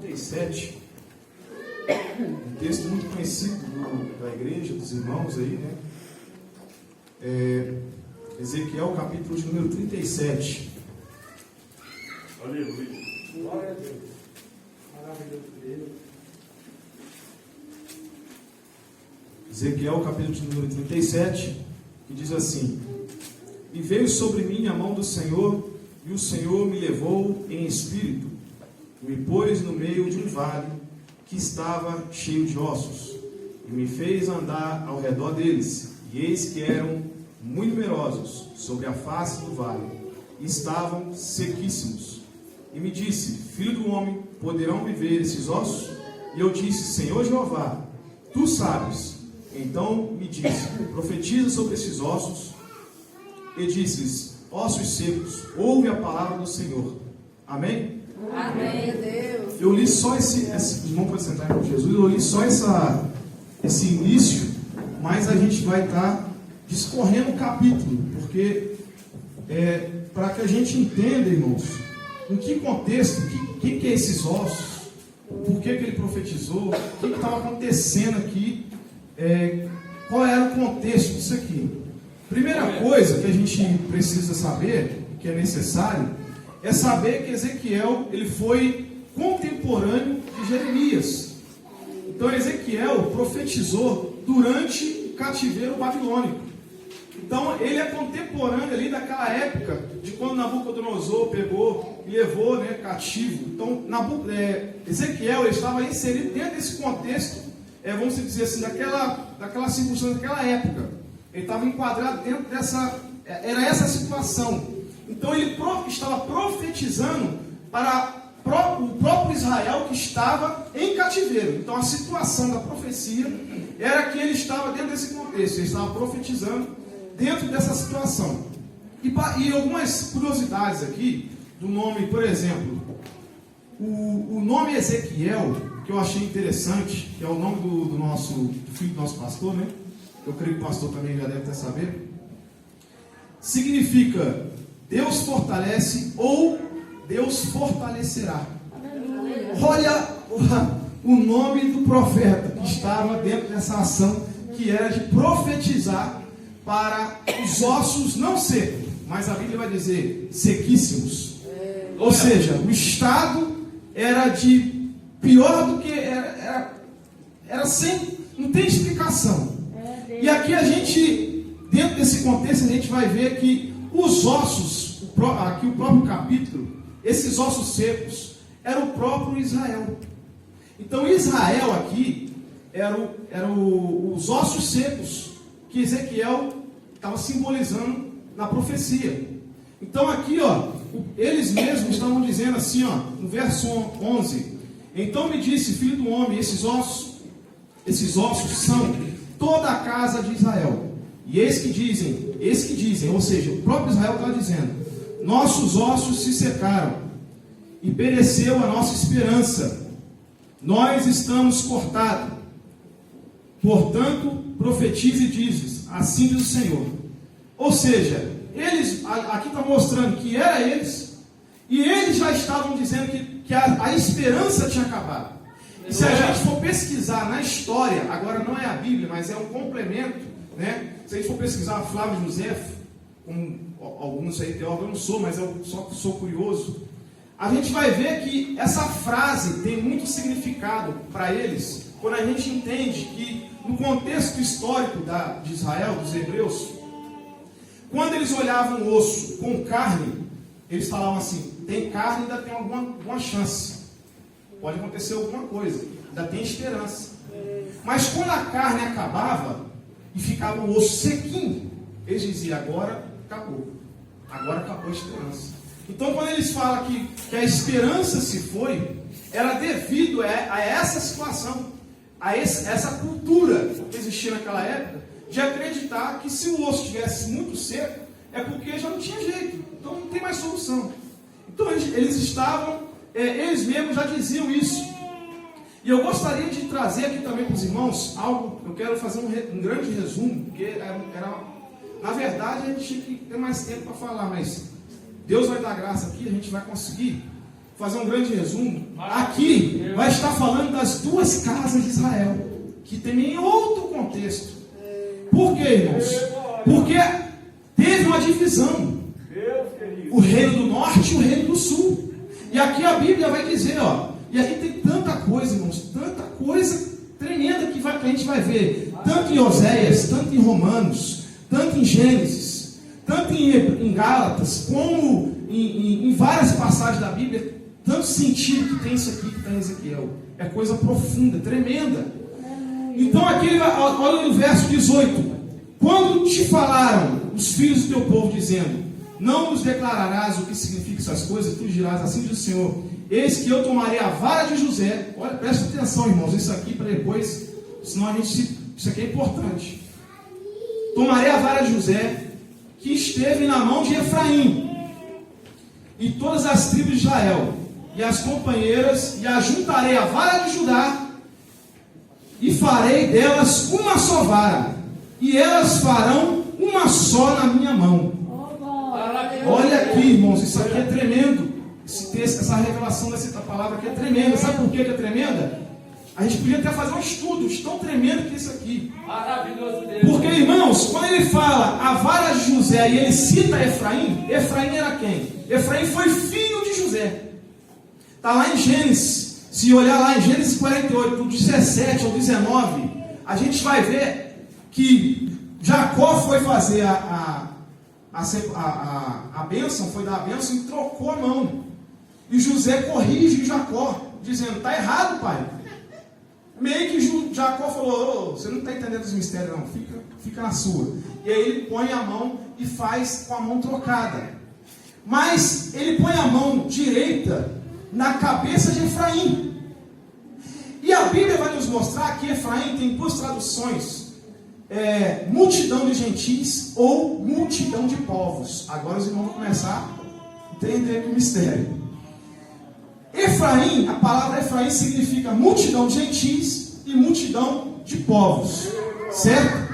37, um texto muito conhecido da igreja, dos irmãos aí, né? Ezequiel, capítulo de número 37. Aleluia. Glória a Deus. Maravilhoso Deus. Ezequiel, capítulo de número 37, que diz assim: E veio sobre mim a mão do Senhor, e o Senhor me levou em espírito, e me pôs no meio de um vale que estava cheio de ossos, e me fez andar ao redor deles, e eis que eram muito numerosos sobre a face do vale, e estavam sequíssimos. E me disse: Filho do homem, poderão viver esses ossos? E eu disse: Senhor Jeová, tu sabes. Então me disse: Profetiza sobre esses ossos, e disse-lhes: Ossos secos, ouve a palavra do Senhor. Amém? Amém, Deus. Eu li só esse irmão pode sentar com Jesus, eu li só esse início, mas a gente vai estar discorrendo o capítulo, porque para que a gente entenda, irmãos, em que contexto, o que é esses ossos, por que ele profetizou, o que estava acontecendo aqui, qual era o contexto disso aqui. Primeira coisa que a gente precisa saber, que é necessário, é saber que Ezequiel ele foi contemporâneo de Jeremias. Então Ezequiel profetizou durante o cativeiro babilônico. Então ele é contemporâneo ali daquela época de quando Nabucodonosor pegou e levou, né, cativo. Então Ezequiel ele estava inserido dentro desse contexto, vamos dizer assim, daquela circunstância, daquela época. Ele estava enquadrado dentro era essa situação. Então ele estava profetizando para o próprio Israel que estava em cativeiro. Então a situação da profecia era que ele estava dentro desse contexto, ele estava profetizando dentro dessa situação. E algumas curiosidades aqui do nome, por exemplo, o nome Ezequiel, que eu achei interessante, que é o nome do filho do nosso pastor, né? Eu creio que o pastor também já deve até saber. Significa Deus fortalece ou Deus fortalecerá. Olha o nome do profeta que estava dentro dessa ação, que era de profetizar para os ossos não secos, mas a Bíblia vai dizer sequíssimos. Ou seja, o estado era de pior do que era sem, não tem explicação. E aqui a gente, dentro desse contexto, a gente vai ver que os ossos, aqui o próprio capítulo, esses ossos secos, era o próprio Israel. Então Israel aqui os ossos secos que Ezequiel estava simbolizando na profecia. Então aqui, eles mesmos estavam dizendo assim, no verso 11: Então me disse, filho do homem, esses ossos são toda a casa de Israel. E eis que dizem, ou seja, o próprio Israel está dizendo: nossos ossos se secaram, e pereceu a nossa esperança. Nós estamos cortados. Portanto, profetize e dizes: assim diz o Senhor. Ou seja, eles, aqui está mostrando que era eles, e eles já estavam dizendo que a esperança tinha acabado. E se a gente for pesquisar na história, agora não é a Bíblia, mas é um complemento, né? Se a gente for pesquisar Flávio José, como alguns aí teólogos, eu não sou, mas eu só sou curioso, a gente vai ver que essa frase tem muito significado para eles, quando a gente entende que no contexto histórico de Israel, dos hebreus, quando eles olhavam o osso com carne, eles falavam assim: tem carne, ainda tem alguma chance. Pode acontecer alguma coisa, ainda tem esperança. Mas quando a carne acabava e ficava o osso sequinho, eles diziam: agora acabou a esperança. Então quando eles falam que a esperança se foi, era devido a essa situação, a essa cultura que existia naquela época, de acreditar que se o osso estivesse muito seco, é porque já não tinha jeito, então não tem mais solução. Então eles estavam, eles mesmos já diziam isso. E eu gostaria de trazer aqui também para os irmãos algo, eu quero fazer um grande resumo, porque na verdade a gente tinha que ter mais tempo para falar, mas Deus vai dar graça aqui, a gente vai conseguir. fazer um grande resumo, aqui vai estar falando das duas casas de Israel, que tem em outro contexto. Por quê, irmãos? Porque teve uma divisão, o reino do norte e o reino do sul. E aqui a Bíblia vai dizer, e aqui tem tanta coisa, irmãos, tanta coisa tremenda que a gente vai ver, tanto em Oséias, tanto em Romanos, tanto em Gênesis, tanto em Gálatas, como em várias passagens da Bíblia, tanto sentido que tem isso aqui, que está em Ezequiel. É coisa profunda, tremenda. Então aqui, olha no verso 18: quando te falaram os filhos do teu povo, dizendo, não nos declararás o que significam essas coisas, tu dirás, assim diz o Senhor, eis que eu tomarei a vara de José. Olha, presta atenção, irmãos, isso aqui para depois, senão isso aqui é importante. Tomarei a vara de José, que esteve na mão de Efraim, e todas as tribos de Israel, e as companheiras, e ajuntarei a vara de Judá, e farei delas uma só vara, e elas farão uma só na minha mão. Olha aqui, irmãos, isso aqui é tremendo. Esse texto, essa revelação dessa palavra aqui é tremenda. Sabe por que é tremenda? A gente podia até fazer um estudo de tão tremendo que isso aqui. Maravilhoso Deus. Porque, irmãos, quando ele fala a vara de José e ele cita Efraim, Efraim era quem? Efraim foi filho de José. Está lá em Gênesis. Se olhar lá em Gênesis 48, do 17 ao 19, a gente vai ver que Jacó foi fazer a bênção, foi dar a bênção e trocou a mão. E José corrige Jacó, dizendo, está errado, pai. Meio que Jacó falou, você não está entendendo os mistérios não, fica na sua. E aí ele põe a mão e faz com a mão trocada. Mas ele põe a mão direita na cabeça de Efraim. E a Bíblia vai nos mostrar que Efraim tem duas traduções. Multidão de gentis ou multidão de povos. Agora os irmãos vão começar a entender o mistério. Efraim, a palavra Efraim significa multidão de gentis e multidão de povos. Certo?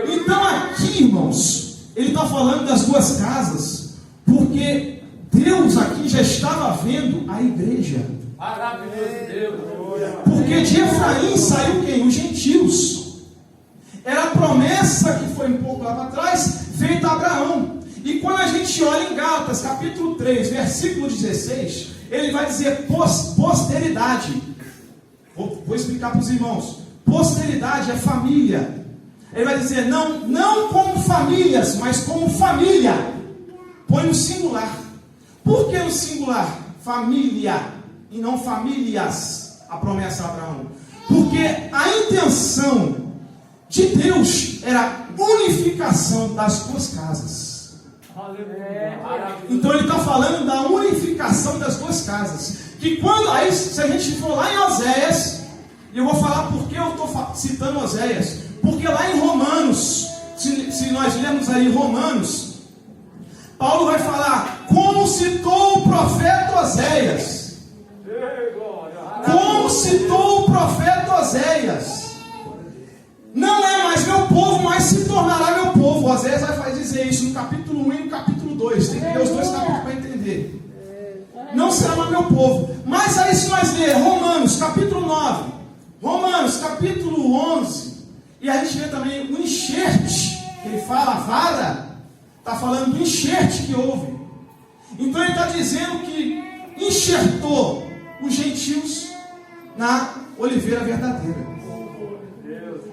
Então aqui, irmãos, ele está falando das duas casas, porque Deus aqui já estava vendo a igreja. Maravilhoso Deus. Porque de Efraim saiu quem? Os gentios. Era a promessa que foi um pouco lá para trás, feita a Abraão. E quando a gente olha em Gálatas, capítulo 3, versículo 16, ele vai dizer posteridade. Vou explicar para os irmãos. Posteridade é família. Ele vai dizer, não como famílias, mas como família. Põe no singular. Por que no singular? Família, e não famílias, a promessa a Abraão. Porque a intenção de Deus era a unificação das duas casas. Então ele está falando da unificação das duas casas. Que quando, aí se a gente for lá em Oséias, e eu vou falar por que eu estou citando Oséias, porque lá em Romanos, se nós lermos aí Romanos, Paulo vai falar como citou o profeta Oséias. Como citou o profeta Oséias. Não é mais meu povo, mas se tornará meu povo. Oséias vai dizer isso no capítulo 1 e no capítulo 2. Tem que ler os dois capítulos para entender. Não será mais meu povo. Mas aí se nós ler Romanos capítulo 9, Romanos capítulo 11, e a gente vê também o enxerte, que ele fala, a vara, está falando do enxerte que houve. Então ele está dizendo que enxertou os gentios na oliveira verdadeira.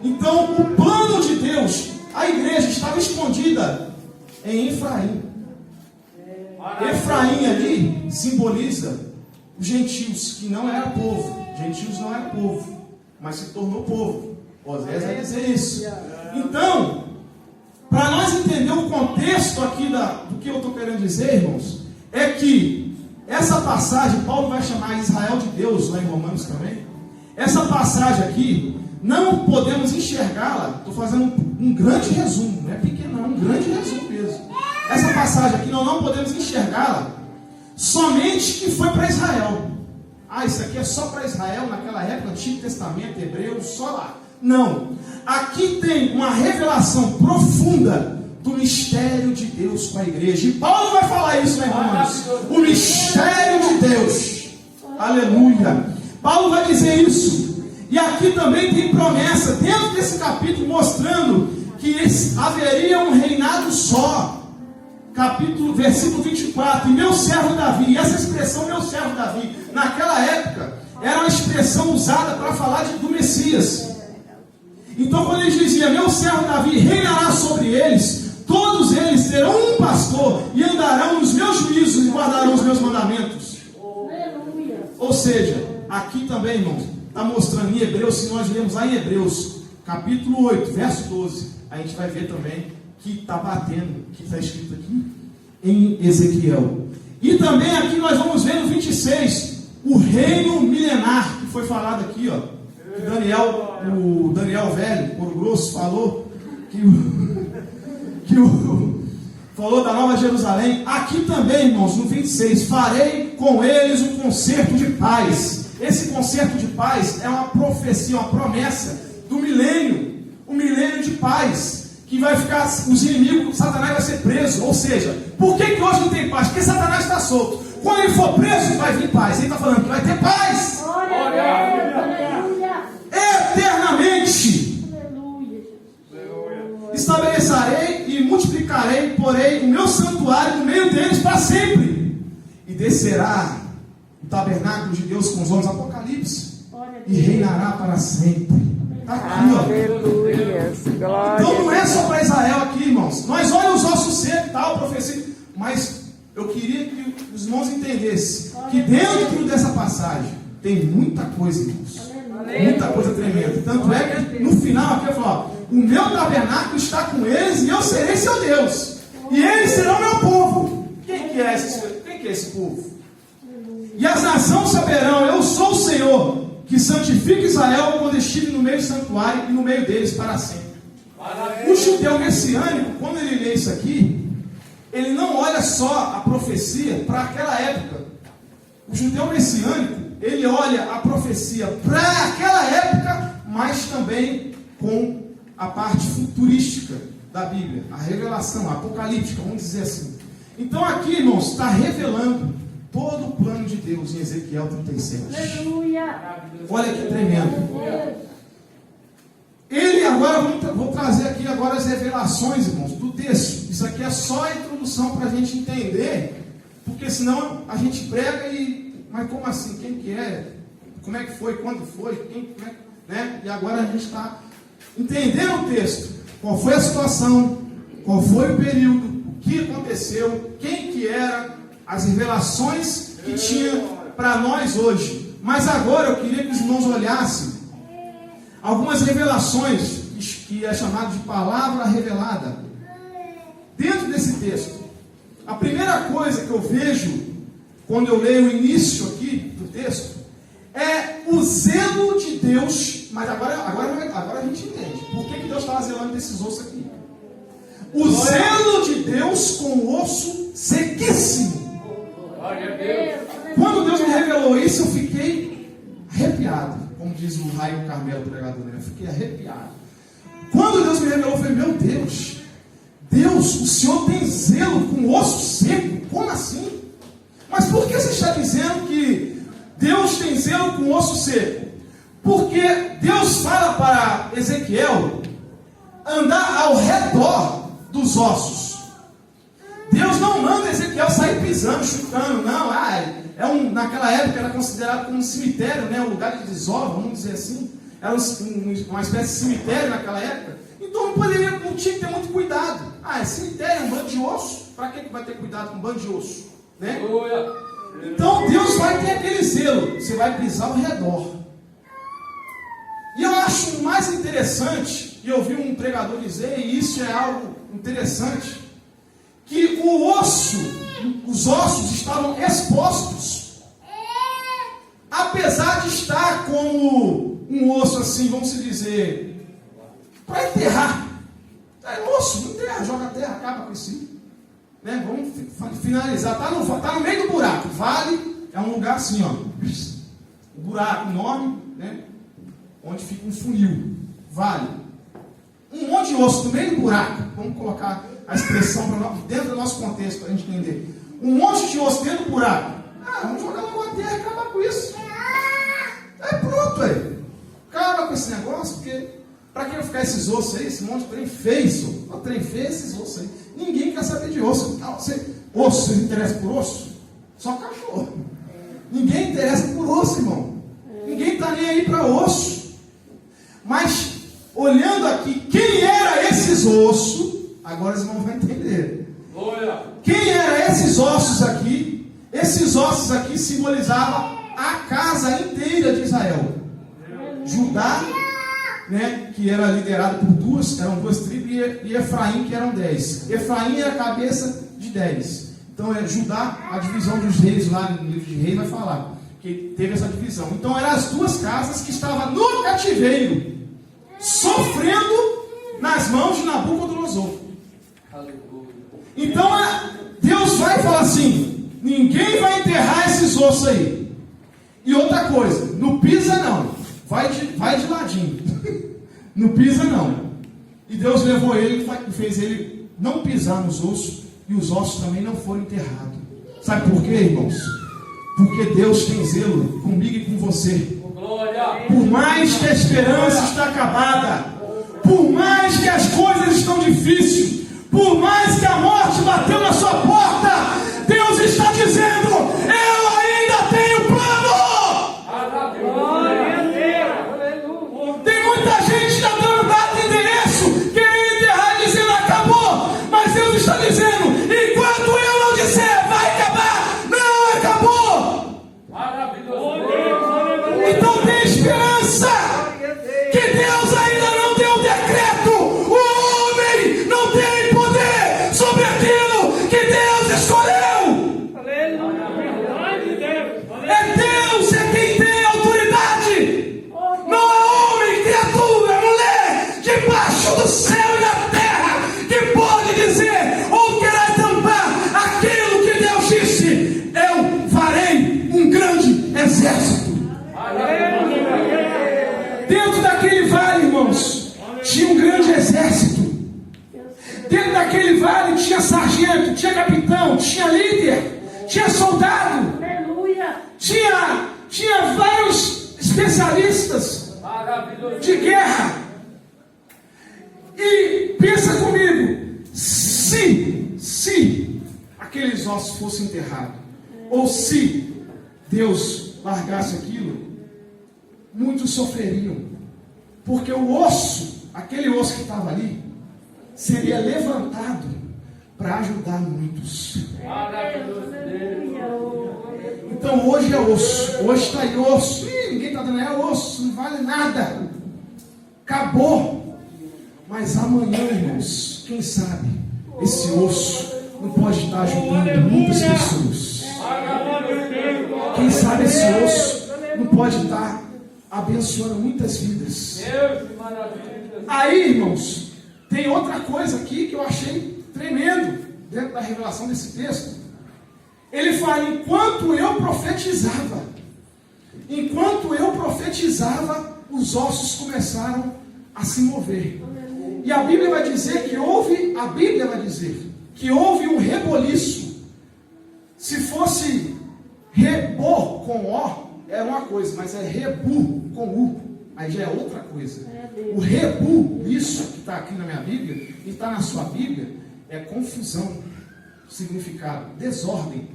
Então o plano de Deus, a igreja estava escondida em Efraim. Efraim ali simboliza os gentios, que não era povo. Gentios não era povo, mas se tornou povo. Oséias vai dizer isso. Então, para nós entender o contexto aqui do que eu estou querendo dizer, irmãos, é que essa passagem, Paulo vai chamar Israel de Deus, lá em Romanos também. Essa passagem aqui, não podemos enxergá-la. Estou fazendo um grande resumo, não é pequeno, não, um grande resumo mesmo. Essa passagem aqui, nós não podemos enxergá-la somente que foi para Israel. Isso aqui é só para Israel, naquela época, Antigo Testamento, Hebreu, só lá. Não. Aqui tem uma revelação profunda do mistério de Deus com a igreja. E Paulo vai falar isso, né, irmãos? O mistério de Deus. Aleluia. Paulo vai dizer isso. E aqui também tem promessa dentro desse capítulo mostrando que haveria um reinado só. Versículo 24, e meu servo Davi. E essa expressão, meu servo Davi, naquela época, era uma expressão usada para falar do Messias. Então, quando ele dizia, meu servo Davi reinará sobre eles, todos eles terão um pastor e andarão nos meus juízos e guardarão os meus mandamentos. Ou seja, aqui também, irmãos, está mostrando em Hebreus, se nós lermos lá em Hebreus, capítulo 8, verso 12, a gente vai ver também que está batendo, que está escrito aqui em Ezequiel. E também aqui nós vamos ver no 26, o reino milenar, que foi falado aqui, ó. O Daniel velho, Coro Grosso, falou falou da Nova Jerusalém. Aqui também, irmãos, no 26, farei com eles um concerto de paz. Esse concerto de paz é uma profecia, uma promessa do milênio, o milênio de paz, que vai ficar, os inimigos, Satanás vai ser preso. Ou seja, por que hoje não tem paz? Porque Satanás está solto. Quando ele for preso, vai vir paz. Ele está falando que vai ter paz. Eternamente. Estabelecerei e multiplicarei, porém, o meu santuário no meio deles para sempre. E descerá o tabernáculo de Deus com os homens, Apocalipse, e reinará para sempre. Está aqui, ó. Então não é só para Israel aqui, irmãos. Nós olhamos os ossos secos e tal, profecia. Mas eu queria que os irmãos entendessem que dentro dessa passagem tem muita coisa, irmãos. Muita coisa tremenda. Tanto é que no final aqui eu falo, ó, o meu tabernáculo está com eles e eu serei seu Deus. E eles serão meu povo. Quem que é esse povo? E as nações saberão, eu sou o Senhor, que santifica Israel quando estive no meio do santuário e no meio deles para sempre. O judeu messiânico, quando ele lê isso aqui, ele não olha só a profecia para aquela época. O judeu messiânico, ele olha a profecia para aquela época, mas também com a parte futurística da Bíblia, a revelação, a apocalíptica, vamos dizer assim. Então aqui, irmãos, está revelando todo o plano de Deus em Ezequiel 37. Olha que tremendo. Ele agora, vou trazer aqui agora as revelações, irmãos, do texto. Isso aqui é só a introdução para a gente entender, porque senão a gente prega mas como assim? Quem que é? Como é que foi? Quando foi? Né? E agora a gente está entendendo o texto. Qual foi a situação? Qual foi o período? O que aconteceu? Quem que era? As revelações que tinha para nós hoje. Mas agora eu queria que os irmãos olhassem algumas revelações que é chamado de palavra revelada dentro desse texto. A primeira coisa que eu vejo quando eu leio o início aqui do texto é o zelo de Deus. Mas agora a gente entende por que Deus estava zelando desses ossos aqui. O zelo de Deus com o osso sequíssimo. Quando Deus me revelou isso, eu fiquei arrepiado. Como diz o Raio Carmelo, pregador, né? Eu fiquei arrepiado. Quando Deus me revelou, eu falei, meu Deus, o Senhor tem zelo com osso seco? Como assim? Mas por que você está dizendo que Deus tem zelo com osso seco? Porque Deus fala para Ezequiel andar ao redor dos ossos. Deus não manda Ezequiel sair pisando, chutando, não. Naquela época era considerado como um cemitério, né? Um lugar de desova, vamos dizer assim. Era uma espécie de cemitério naquela época. Então não tinha que ter muito cuidado. É cemitério, é um bando de osso. Para que vai ter cuidado com um bando de osso? Né? Então Deus vai ter aquele zelo. Você vai pisar ao redor. E eu acho mais interessante, e eu vi um pregador dizer, e isso é algo interessante, que os ossos estavam expostos, apesar de estar como um osso assim, vamos dizer, para enterrar. Osso, não enterra, joga a terra, acaba com isso. Né? Vamos finalizar. Está no meio do buraco. Vale é um lugar assim, ó, um buraco enorme, né? Onde fica um funil. Vale. um monte de osso no meio do buraco. Vamos colocar a expressão dentro do nosso contexto para a gente entender. Um monte de osso dentro do buraco. Vamos jogar uma terra e acabar com isso. Pronto aí. Acaba com esse negócio, porque para que ficar esses ossos aí, esse monte de trem feio, isso? O trem feio, esses ossos aí. Ninguém quer saber de osso. Osso, você interessa por osso? Só cachorro. Ninguém interessa por osso, irmão. Ninguém está nem aí para osso. Mas, olhando aqui, quem era esses ossos? Agora vocês vão entender. Quem eram esses ossos aqui? Esses ossos aqui simbolizavam a casa inteira de Israel. Judá, né, que era liderado por eram duas tribos, e Efraim, que eram 10. Efraim era a cabeça de 10. Então, Judá, a divisão dos reis, lá no livro de Reis vai falar que teve essa divisão. Então, eram as duas casas que estavam no cativeiro, sofrendo nas mãos de Nabucodonosor. Então, Deus vai falar assim: ninguém vai enterrar esses ossos aí. E outra coisa, não pisa não, vai de ladinho. Não pisa não. E Deus levou ele e fez ele não pisar nos ossos, e os ossos também não foram enterrados. Sabe por quê, irmãos? Porque Deus tem zelo comigo e com você. Por mais que a esperança está acabada, por mais que as coisas estão difíceis, por mais que a morte bateu na sua porta, Deus está dizendo: eu ainda tenho plano. Tem muita gente que está dando data e endereço, querendo enterrar dizendo acabou, mas Deus está dizendo: enquanto eu não disser vai acabar, não acabou. Então tem esperança, que Deus ainda não deu o decreto. O homem não tem poder sobre aquilo que Deus escolheu. É Deus quem tem autoridade. Não é homem, criatura, mulher, debaixo do céu e da terra, que pode dizer ou querer tampar aquilo que Deus disse: eu farei um grande exército. Dentro daquele vale, irmãos, tinha um grande exército. Dentro daquele vale tinha sargento, tinha capitão, tinha líder, tinha soldado, tinha vários especialistas de guerra. E pensa comigo, se aqueles ossos fossem enterrados, ou se Deus largasse aquilo, muitos sofreriam, porque o osso, aquele osso que estava ali, seria levantado para ajudar muitos. Então hoje é osso, hoje está aí osso. Ninguém está dando, é osso, não vale nada, acabou. Mas amanhã, irmãos, quem sabe esse osso não pode estar ajudando muitas pessoas. Quem sabe esse osso não pode estar abençoando muitas vidas. Aí, irmãos, tem outra coisa aqui que eu achei tremendo dentro da revelação desse texto. Ele fala: enquanto eu profetizava, os ossos começaram a se mover. E a Bíblia vai dizer que houve um reboliço. Se fosse rebor com O, era uma coisa, mas é rebu com U, aí já é outra coisa. O rebu, isso que está aqui na minha Bíblia, e está na sua Bíblia, é confusão, significado, desordem,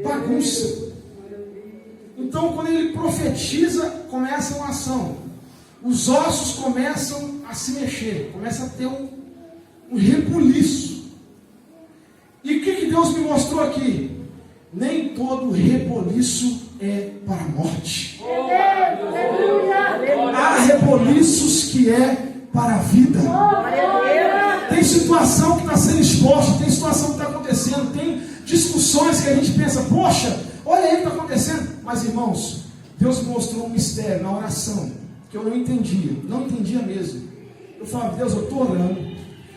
bagunça. Então, quando ele profetiza, começa uma ação. Os ossos começam a se mexer, começa a ter um rebuliço. E o que Deus me mostrou aqui? Nem todo reboliço é para a morte. Há reboliços que é para a vida. Tem situação que está sendo exposta, tem situação que está acontecendo, tem discussões que a gente pensa: poxa, olha aí o que está acontecendo. Mas, irmãos, Deus me mostrou um mistério na oração que eu não entendia mesmo. Eu falava: Deus, eu estou orando,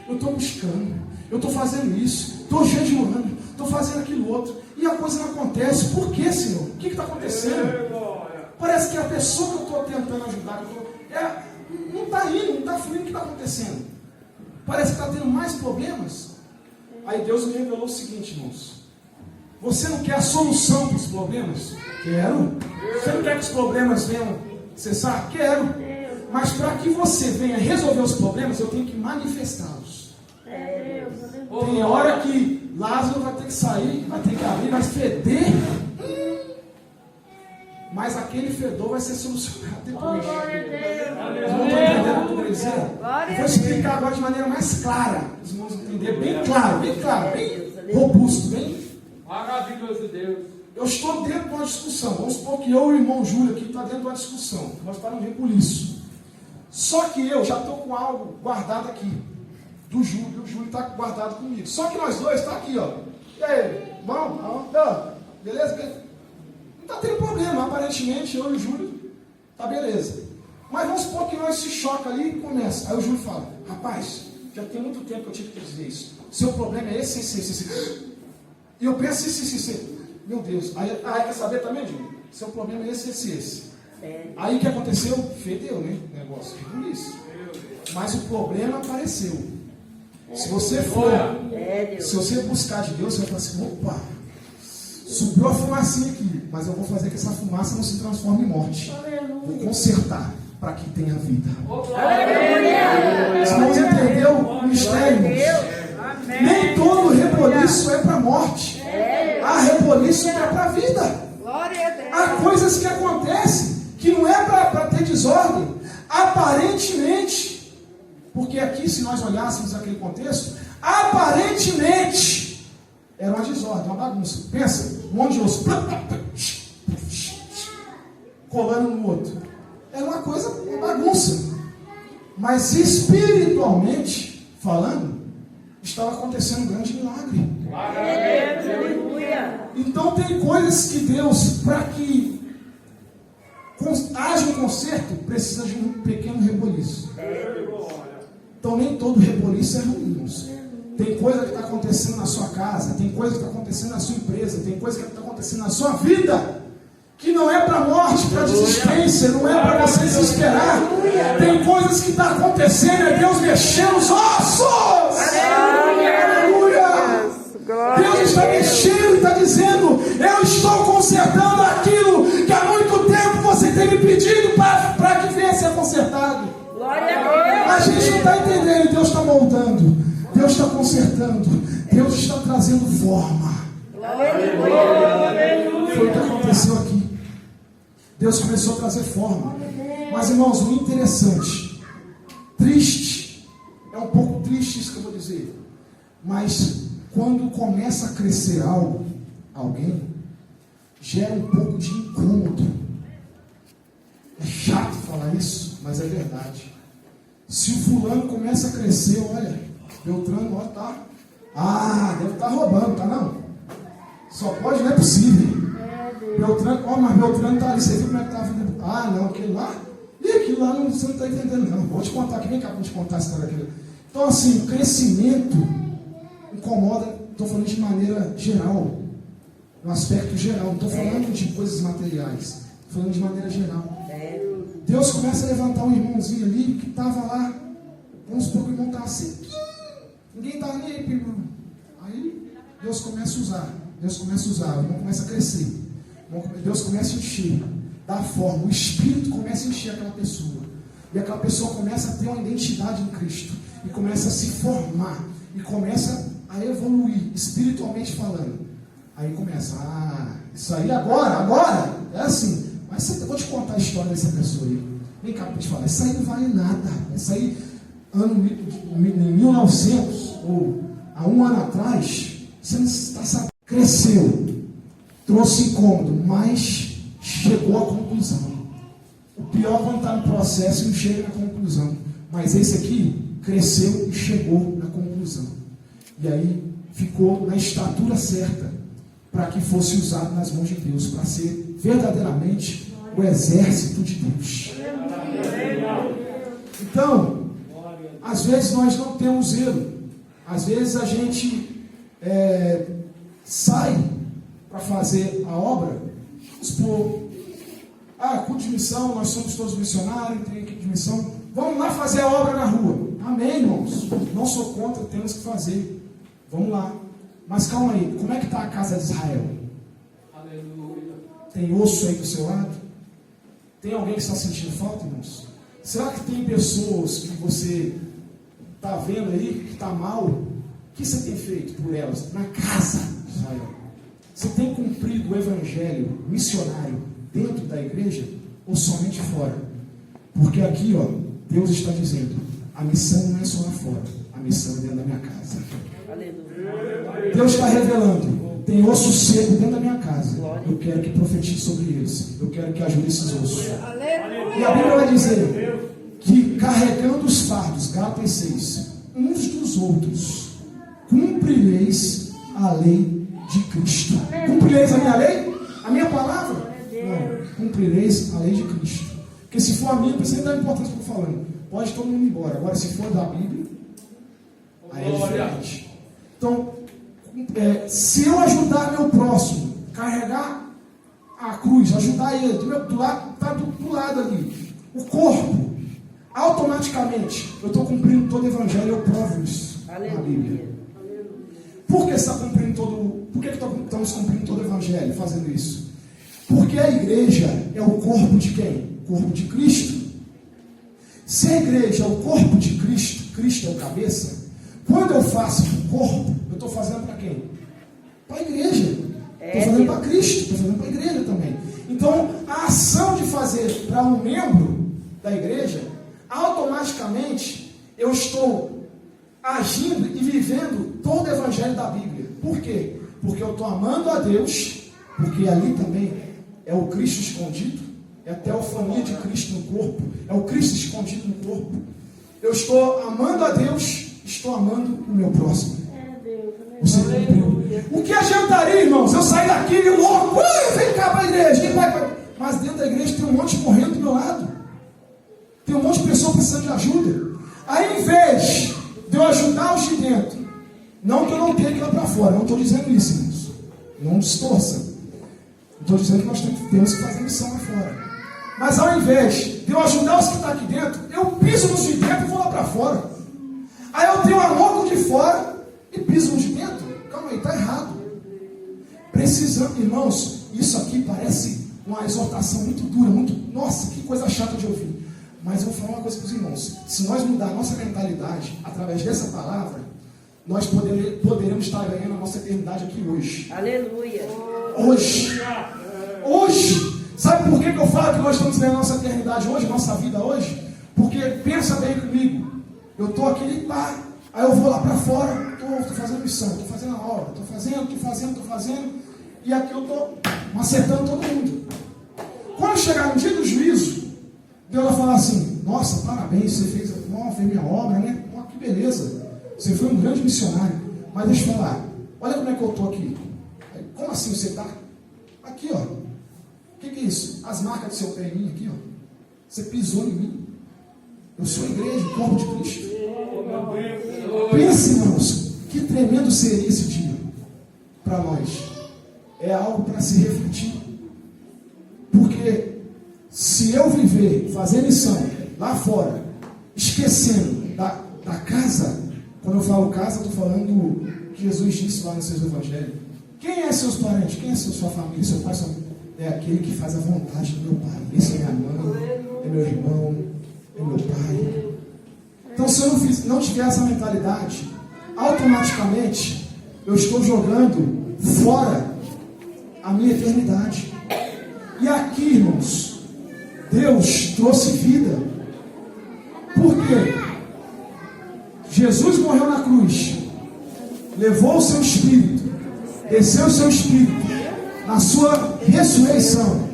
eu estou buscando, eu estou fazendo isso, estou jejuando, estou fazendo aquilo outro, e a coisa não acontece. Por quê, Senhor? O que está acontecendo? Parece que a pessoa que eu estou tentando ajudar, não está indo, não está fluindo, o que está acontecendo? Parece que está tendo mais problemas. Aí Deus me revelou o seguinte, irmãos. Você não quer a solução para os problemas? Quero. Você não quer que os problemas venham cessar? Quero. Mas para que você venha resolver os problemas, eu tenho que manifestá-los. Tem hora que Lázaro vai ter que sair, vai ter que abrir, vai feder. Mas aquele fedor vai ser solucionado depois. Não estou entendendo o que eu quero dizer? Eu vou explicar agora de maneira mais clara. Os irmãos entenderem bem claro, bem robusto, bem. Maravilhoso Deus. Eu estou dentro de uma discussão. Vamos supor que eu e o irmão Júlio aqui estão dentro de uma discussão. Nós estamos rebuliço. Só que eu já estou com algo guardado aqui. Do Júlio. O Júlio está guardado comigo. Só que nós dois estamos aqui, ó. E aí, bom? Beleza? Não está tendo problema. Aparentemente, eu e o Júlio, tá beleza. Mas vamos supor que nós se choca ali e começa. Aí o Júlio fala, rapaz, já tem muito tempo que eu tive que dizer isso. Seu problema é esse. E eu penso, esse. Meu Deus. Aí quer saber também, Júlio? Seu problema é esse. Aí o que aconteceu? Fedeu, né? O negócio. Por isso. Mas o problema apareceu. Se você for, se você buscar de Deus, você vai falar assim, opa, subiu a fumacinha aqui, mas eu vou fazer que essa fumaça não se transforme em morte. Vou consertar para que tenha vida. Os irmãos entenderam o mistério, irmãos? Nem todo reboliço é para a morte. Há reboliço que é para a vida. Há coisas que acontecem que não é para ter desordem. Aparentemente, porque aqui, se nós olhássemos aquele contexto, aparentemente era uma desordem, uma bagunça. Pensa, um monte de osso colando um no outro. Era uma coisa, uma bagunça. Mas espiritualmente falando, estava acontecendo um grande milagre. Então tem coisas que Deus, para que haja um conserto, precisa de um pequeno reboliço. Então nem todo reboliço é ruim, irmãos. Tem coisa que está acontecendo na sua casa, tem coisa que está acontecendo na sua empresa, tem coisa que está acontecendo na sua vida, que não é para morte, para desistência, não é para você se esperar. Tem coisas que está acontecendo, é Deus mexendo os ossos. Aleluia! Deus está mexendo e está dizendo, eu estou consertando aquilo que há muito tempo você tem me pedido para que venha a ser consertado. A gente não está entendendo, Deus está moldando, Deus está consertando, Deus está trazendo forma. Foi o que aconteceu aqui. Deus começou a trazer forma. Mas, irmãos, o interessante, triste, é um pouco triste isso que eu vou dizer, mas quando começa a crescer alguém, gera um pouco de incômodo. É chato falar isso, mas é verdade. Se o fulano começa a crescer, olha, Beltrano, ó, tá. Deve estar roubando, tá não? Só pode, não é possível. Beltrano, mas Beltrano tá ali, você viu como é que tá a vida? Não, aquele lá? E aquilo lá você não está entendendo, não. Vou te contar aqui, vem cá para te contar a história daquele. Então, assim, o crescimento incomoda, estou falando de maneira geral, no aspecto geral, não estou falando de coisas materiais, estou falando de maneira geral. Deus começa a levantar um irmãozinho ali que estava lá, vamos supor que o irmão estava assim, ninguém estava nem aí, irmão. Aí Deus começa a usar, o irmão começa a crescer, Deus começa a encher, dá forma, o Espírito começa a encher aquela pessoa, e aquela pessoa começa a ter uma identidade em Cristo, e começa a se formar, e começa a evoluir, espiritualmente falando. Aí começa, isso aí agora, é assim. Mas eu vou te contar a história dessa pessoa aí. Vem cá para te falar, isso aí não vale nada. Isso aí, em 1900, ou há um ano atrás, você não está sabendo. Cresceu, trouxe incômodo, mas chegou à conclusão. O pior é quando está no processo e não chega na conclusão. Mas esse aqui cresceu e chegou na conclusão. E aí ficou na estatura certa para que fosse usado nas mãos de Deus, para ser verdadeiramente o exército de Deus. Então, às vezes nós não temos zelo, às vezes a gente sai para fazer a obra, vamos supor, culto de missão, nós somos todos missionários, tem equipe de missão, Vamos lá fazer a obra na rua. Amém, irmãos. Não sou contra, temos que fazer. Vamos lá. Mas calma aí, como é que está a casa de Israel? Aleluia. Tem osso aí do seu lado? Tem alguém que está sentindo falta, irmãos? Será que tem pessoas que você está vendo aí, que está mal? O que você tem feito por elas? Na casa de Israel. Você tem cumprido o evangelho missionário dentro da igreja ou somente fora? Porque aqui, ó, Deus está dizendo, a missão não é só lá fora, a missão é dentro da minha casa. Aleluia. Deus está revelando, tem osso seco dentro da minha casa. Eu quero que profetize sobre eles. Eu quero que ajude esses ossos. Aleluia. E a Bíblia vai dizer que carregando os fardos, Gálatas 6, uns dos outros, cumprireis a lei de Cristo. Cumprireis a minha lei? A minha palavra? Não, cumprireis a lei de Cristo. Porque se for a minha, precisa dar importância que eu estou falando. Pode todo mundo ir embora. Agora, se for da Bíblia, aí é diferente. Então, se eu ajudar meu próximo, carregar a cruz, ajudar ele, do lado, está do lado ali, o corpo, automaticamente, eu estou cumprindo todo o evangelho, eu provo isso na Bíblia. Por que está cumprindo todo? Por que estamos cumprindo todo o evangelho fazendo isso? Porque a igreja é o corpo de quem? O corpo de Cristo. Se a igreja é o corpo de Cristo, Cristo é o cabeça, quando eu faço o corpo, eu estou fazendo para quem? Para a igreja. Estou fazendo para Cristo, estou fazendo para a igreja também. Então, a ação de fazer para um membro da igreja, automaticamente, eu estou agindo e vivendo todo o evangelho da Bíblia. Por quê? Porque eu estou amando a Deus, porque ali também é o Cristo escondido, é a teofania de Cristo no corpo, é o Cristo escondido no corpo. Eu estou amando a Deus, estou amando o meu próximo. Você cumpriu. O que adiantaria, irmãos? Eu sair daqui e louco, vem cá para a igreja, quem vai para... Mas dentro da igreja tem um monte morrendo do meu lado. Tem um monte de pessoas precisando de ajuda. Aí, em vez de eu ajudar os de dentro, não que eu não tenha que ir lá para fora, não estou dizendo isso, irmãos. Não distorça. Estou dizendo que nós temos que fazer missão lá fora. Mas ao invés de eu ajudar os que estão aqui dentro, eu piso nos de dentro e vou lá para fora. Aí eu tenho amor de fora e piso nos de dentro. Calma aí, está errado. Precisamos, irmãos, isso aqui parece uma exortação muito dura, muito... Nossa, que coisa chata de ouvir. Mas eu vou falar uma coisa para os irmãos. Se nós mudar a nossa mentalidade através dessa palavra, nós poderemos estar ganhando a nossa eternidade aqui hoje. Aleluia. Hoje. Sabe por que eu falo que nós estamos ganhando a nossa eternidade hoje, nossa vida hoje? Porque, pensa bem comigo, eu estou aqui, pá, aí eu vou lá para fora, estou fazendo missão, estou fazendo a obra, estou fazendo, e aqui eu estou acertando todo mundo. Quando chegar no dia do juízo, Deus vai falar assim, nossa, parabéns, você fez minha obra, né? Oh, que beleza, você foi um grande missionário, mas deixa eu falar, olha como é que eu estou aqui. Como assim você está? Aqui, ó. O que é isso? As marcas do seu pé em mim aqui, ó. Você pisou em mim. Eu sou a igreja, o corpo de Cristo. Pense, irmãos, que tremendo seria esse dia para nós. É algo para se refletir. Porque se eu viver, fazer missão lá fora, esquecendo da casa, quando eu falo casa, eu estou falando que Jesus disse lá nos seus evangelhos. Quem é seus parentes? Quem é sua família? Seu pai, é aquele que faz a vontade do meu pai. Esse é minha mãe, é meu irmão, é meu pai. Então, se eu não tiver essa mentalidade, automaticamente eu estou jogando fora a minha eternidade. E aqui, irmãos, Deus trouxe vida. Por quê? Jesus morreu na cruz, levou o seu espírito, desceu o seu espírito na sua ressurreição.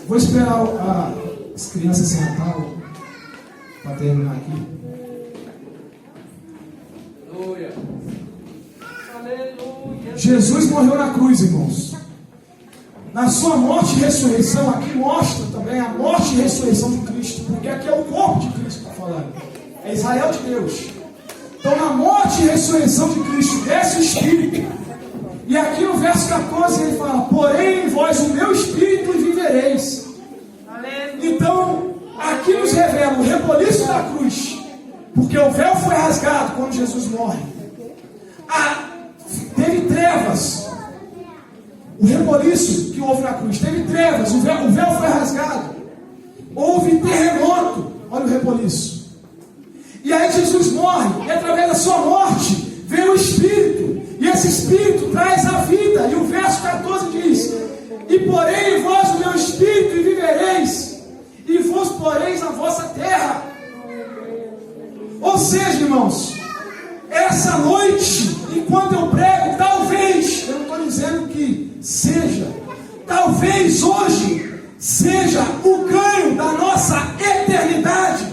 Vou esperar as crianças se Natal para terminar aqui. Aleluia. Aleluia. Jesus morreu na cruz, irmãos. Na sua morte e ressurreição, aqui mostra também a morte e ressurreição de Cristo, porque aqui é o corpo de Cristo que está falando. É Israel de Deus. Então, na morte e ressurreição de Cristo, desce o Espírito. E aqui no verso 14 ele fala, porém em vós o meu Espírito e vivereis. Então, aqui aqui nos revela o reboliço da cruz, porque o véu foi rasgado quando Jesus morre. Teve trevas. O reboliço que houve na cruz, teve trevas, o véu foi rasgado. Houve terremoto, olha o reboliço. E aí Jesus morre, e através da sua morte vem o Espírito, e esse Espírito traz a vida. E o verso 14 diz: e porei em vós o meu Espírito e vivereis, e vos poreis na vossa terra. Ou seja, irmãos, essa noite, enquanto eu prego, talvez, eu não estou dizendo que seja, talvez hoje seja o ganho da nossa eternidade,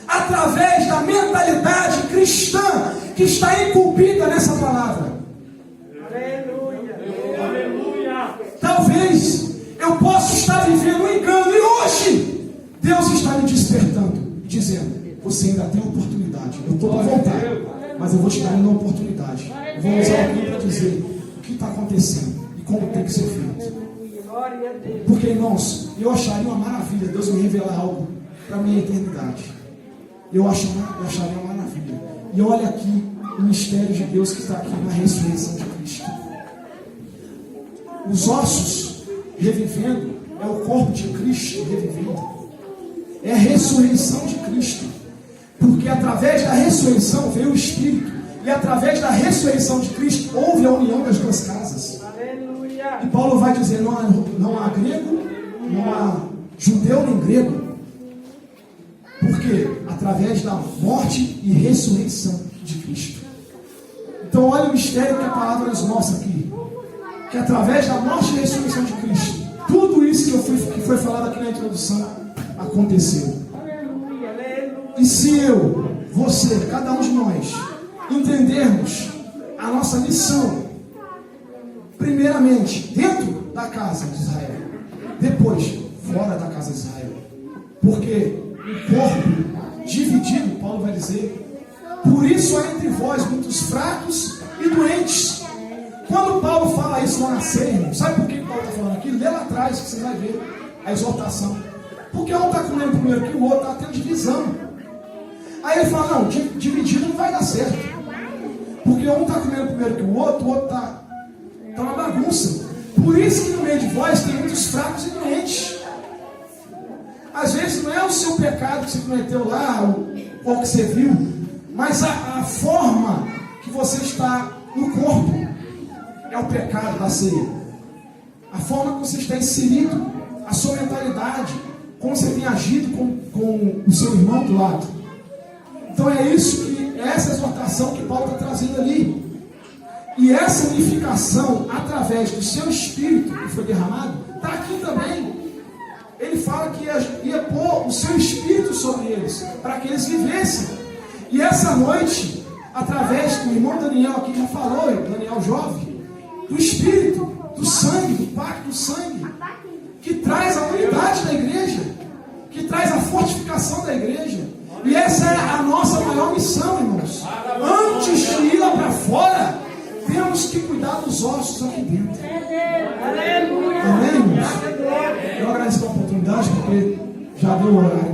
através da mentalidade cristã que está incumbida nessa palavra. Aleluia. Aleluia. Talvez eu possa estar vivendo um engano, e hoje Deus está me despertando, dizendo: você ainda tem oportunidade. Eu estou para voltar, mas eu vou te dar uma oportunidade. Eu vou usar alguém para dizer o que está acontecendo e como tem que ser feito. Porque, irmãos, eu acharia uma maravilha Deus me revelar algo para a minha eternidade. Eu acharia uma maravilha. E olha aqui o mistério de Deus que está aqui na ressurreição de Cristo. Os ossos revivendo é o corpo de Cristo revivendo. É a ressurreição de Cristo. Porque através da ressurreição veio o Espírito. E através da ressurreição de Cristo houve a união das duas casas. Aleluia. E Paulo vai dizer: não há grego, não há judeu nem grego. Por quê? Através da morte e ressurreição de Cristo. Então olha o mistério que a palavra nos mostra aqui. Que através da morte e ressurreição de Cristo, tudo isso que foi falado aqui na introdução aconteceu. E se eu, você, cada um de nós, entendermos a nossa missão, primeiramente dentro da casa de Israel, depois fora da casa de Israel, porque o corpo dividido, Paulo vai dizer, por isso há entre vós muitos fracos e doentes. Quando Paulo fala isso lá na ceia, sabe por que Paulo está falando aquilo? Lê lá atrás que você vai ver a exortação. Porque um está comendo primeiro que o outro, está tendo divisão. Aí ele fala: não, dividido não vai dar certo. Porque um está comendo primeiro que o outro está uma bagunça. Por isso que no meio de vós tem muitos fracos e doentes. Às vezes não é o seu pecado que você cometeu lá, ou que você viu, mas a forma que você está no corpo é o pecado da ceia. A forma que você está inserido, a sua mentalidade, como você tem agido com o seu irmão do lado. Então é essa exortação que Paulo está trazendo ali. E essa unificação através do seu Espírito que foi derramado, está aqui também. Ele fala que ia pôr o seu Espírito sobre eles, para que eles vivessem. E essa noite, através do irmão Daniel aqui já falou, Daniel jovem, do Espírito, do sangue, do pacto do sangue, que traz a unidade da igreja, que traz a fortificação da igreja. E essa é a nossa maior missão, irmãos. Antes de ir lá para fora, temos que cuidar dos ossos aqui dentro. Amém, irmãos? Eu agradeço a oportunidade, porque já deu o horário.